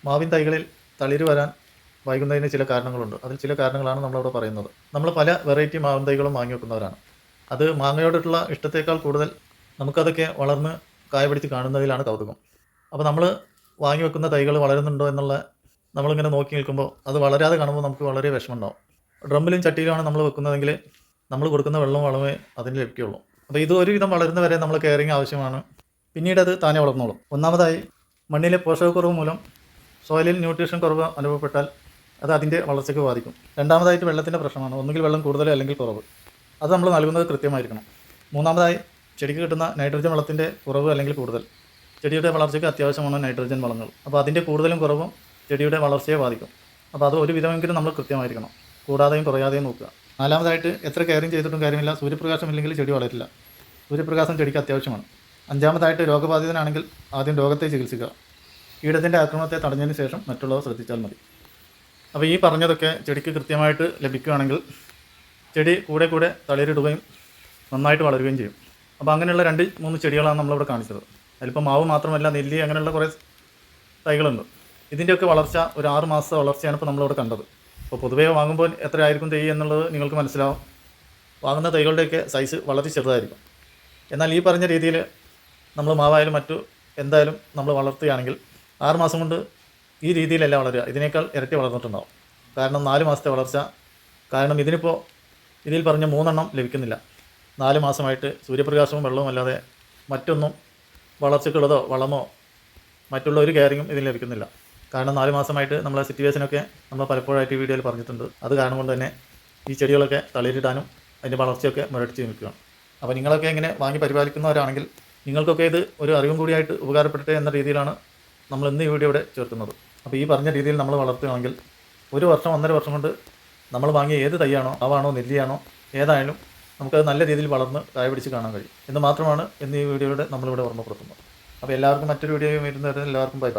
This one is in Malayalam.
മാവിൻ തൈകളിൽ തളിര് വരാൻ വൈകുന്നതിന് ചില കാരണങ്ങളുണ്ട്. അതിൽ ചില കാരണങ്ങളാണ് നമ്മളിവിടെ പറയുന്നത്. നമ്മൾ പല വെറൈറ്റി മാവിൻ തൈകളും വാങ്ങി വെക്കുന്നവരാണ്. അത് മാങ്ങയോടുള്ള ഇഷ്ടത്തേക്കാൾ കൂടുതൽ നമുക്കതൊക്കെ വളർന്ന് കായ പിടിച്ച് കാണുന്നതിലാണ് കൗതുകം. അപ്പോൾ നമ്മൾ വാങ്ങി വെക്കുന്ന തൈകൾ വളരുന്നുണ്ടോ എന്നുള്ള നമ്മളിങ്ങനെ നോക്കി നിൽക്കുമ്പോൾ അത് വളരാതെ കാണുമ്പോൾ നമുക്ക് വളരെ വിഷമമുണ്ടാവും. ഡ്രമ്മിലും ചട്ടിയിലുമാണ് നമ്മൾ വെക്കുന്നതെങ്കിൽ നമ്മൾ കൊടുക്കുന്ന വെള്ളവും വളമേ അതിന് ലഭിക്കുകയുള്ളൂ. അപ്പോൾ ഇത് ഒരുവിധം വളരുന്ന വരെ നമ്മൾ കെയറിങ് ആവശ്യമാണ്. പിന്നീട് അത് താനെ വളർന്നോളും. ഒന്നാമതായി മണ്ണിലെ പോഷകക്കുറവ് മൂലം സോയിലിൽ ന്യൂട്രീഷൻ കുറവ് അനുഭവപ്പെട്ടാൽ അത് അതിൻ്റെ വളർച്ചയ്ക്ക് ബാധിക്കും. രണ്ടാമതായിട്ട് വെള്ളത്തിൻ്റെ പ്രശ്നമാണ്. ഒന്നുകിൽ വെള്ളം കൂടുതൽ അല്ലെങ്കിൽ കുറവ്. അത് നമ്മൾ നൽകുന്നത് കൃത്യമായിരിക്കണം. മൂന്നാമതായി ചെടിക്ക് കിട്ടുന്ന നൈട്രജൻ വളത്തിൻ്റെ കുറവ് അല്ലെങ്കിൽ കൂടുതൽ. ചെടിയുടെ വളർച്ചയ്ക്ക് അത്യാവശ്യമാണ് നൈട്രജൻ വളങ്ങൾ. അപ്പോൾ അതിൻ്റെ കൂടുതലും കുറവും ചെടിയുടെ വളർച്ചയെ ബാധിക്കും. അപ്പോൾ അത് ഒരു വിധമെങ്കിലും നമ്മൾ കൃത്യമായിരിക്കണം, കൂടാതെയും കുറയാതെയും നോക്കുക. നാലാമതായിട്ട് എത്ര കെയറിങ് ചെയ്തിട്ടും കാര്യമില്ല, സൂര്യപ്രകാശം ഇല്ലെങ്കിൽ ചെടി വളരില്ല. സൂര്യപ്രകാശം ചെടിക്ക് അത്യാവശ്യമാണ്. അഞ്ചാമതായിട്ട് രോഗബാധിതനാണെങ്കിൽ ആദ്യം രോഗത്തെ ചികിത്സിക്കുക. കീടത്തിൻ്റെ ആക്രമണത്തെ തടഞ്ഞതിന് ശേഷം മറ്റുള്ളവ ശ്രദ്ധിച്ചാൽ മതി. അപ്പോൾ ഈ പറഞ്ഞതൊക്കെ ചെടിക്ക് കൃത്യമായിട്ട് ലഭിക്കുകയാണെങ്കിൽ ചെടി കൂടെ തളിരിടുകയും നന്നായിട്ട് വളരുകയും ചെയ്യും. അപ്പോൾ അങ്ങനെയുള്ള 2-3 ചെടികളാണ് നമ്മളിവിടെ കാണിച്ചത്. അതിലിപ്പോൾ മാവ് മാത്രമല്ല, നെല്ലി, അങ്ങനെയുള്ള കുറേ തൈകളുണ്ട്. ഇതിൻ്റെയൊക്കെ വളർച്ച ഒരു 6 മാസത്തെ വളർച്ചയാണ് ഇപ്പോൾ നമ്മളിവിടെ കണ്ടത്. അപ്പോൾ പൊതുവേ വാങ്ങുമ്പോൾ എത്രയായിരിക്കും തൈ എന്നുള്ളത് നിങ്ങൾക്ക് മനസ്സിലാവും. വാങ്ങുന്ന തൈകളുടെയൊക്കെ സൈസ് വളരെ ചെറുതായിരിക്കും. എന്നാൽ ഈ പറഞ്ഞ രീതിയിൽ നമ്മൾ മാവായാലും എന്തായാലും നമ്മൾ വളർത്തുകയാണെങ്കിൽ 6 മാസം കൊണ്ട് ഈ രീതിയിലല്ല വളരുക, ഇതിനേക്കാൾ ഇരട്ടി വളർന്നിട്ടുണ്ടാവും. കാരണം 4 മാസത്തെ വളർച്ച. കാരണം ഇതിൽ പറഞ്ഞ 3 എണ്ണം ലഭിക്കുന്നില്ല. 4 മാസമായിട്ട് സൂര്യപ്രകാശവും വെള്ളവും അല്ലാതെ മറ്റൊന്നും വളർച്ചയ്ക്കുള്ളതോ വളമോ മറ്റുള്ള ഒരു കെയറിങ്ങും ഇതിൽ ലഭിക്കുന്നില്ല. കാരണം 4 മാസമായിട്ട് നമ്മളെ സിറ്റുവേഷനൊക്കെ നമ്മൾ പലപ്പോഴായിട്ട് ഈ വീഡിയോയിൽ പറഞ്ഞിട്ടുണ്ട്. അത് കാരണം കൊണ്ട് തന്നെ ഈ ചെടികളൊക്കെ തളിരിടാനും അതിൻ്റെ വളർച്ചയൊക്കെ മുരടിച്ച് നിൽക്കുകയാണ്. അപ്പോൾ നിങ്ങളൊക്കെ ഇങ്ങനെ വാങ്ങി പരിപാലിക്കുന്നവരാണെങ്കിൽ നിങ്ങൾക്കൊക്കെ ഇത് ഒരു അറിവും കൂടിയായിട്ട് ഉപകാരപ്പെടട്ടെ എന്ന രീതിയിലാണ് നമ്മൾ ഇന്ന് ഈ വീഡിയോ ഇവിടെ ചേർക്കുന്നത്. അപ്പോൾ ഈ പറഞ്ഞ രീതിയിൽ നമ്മൾ വളർത്തുകയാണെങ്കിൽ 1 വർഷം 1.5 വർഷം കൊണ്ട് നമ്മൾ വാങ്ങിയ ഏത് തൈയാണോ, മാവാണോ, നെല്ലിയാണോ, ഏതായാലും നമുക്കത് നല്ല രീതിയിൽ വളർന്ന് കായ പിടിച്ച് കാണാൻ കഴിയും എന്ന് മാത്രമാണ് ഇന്ന് ഈ വീഡിയോയുടെ നമ്മളിവിടെ ഓർമ്മപ്പെടുത്തുന്നത്. അപ്പോൾ എല്ലാവർക്കും മറ്റൊരു വീഡിയോ വരുന്നവരെ എല്ലാവർക്കും ബൈ.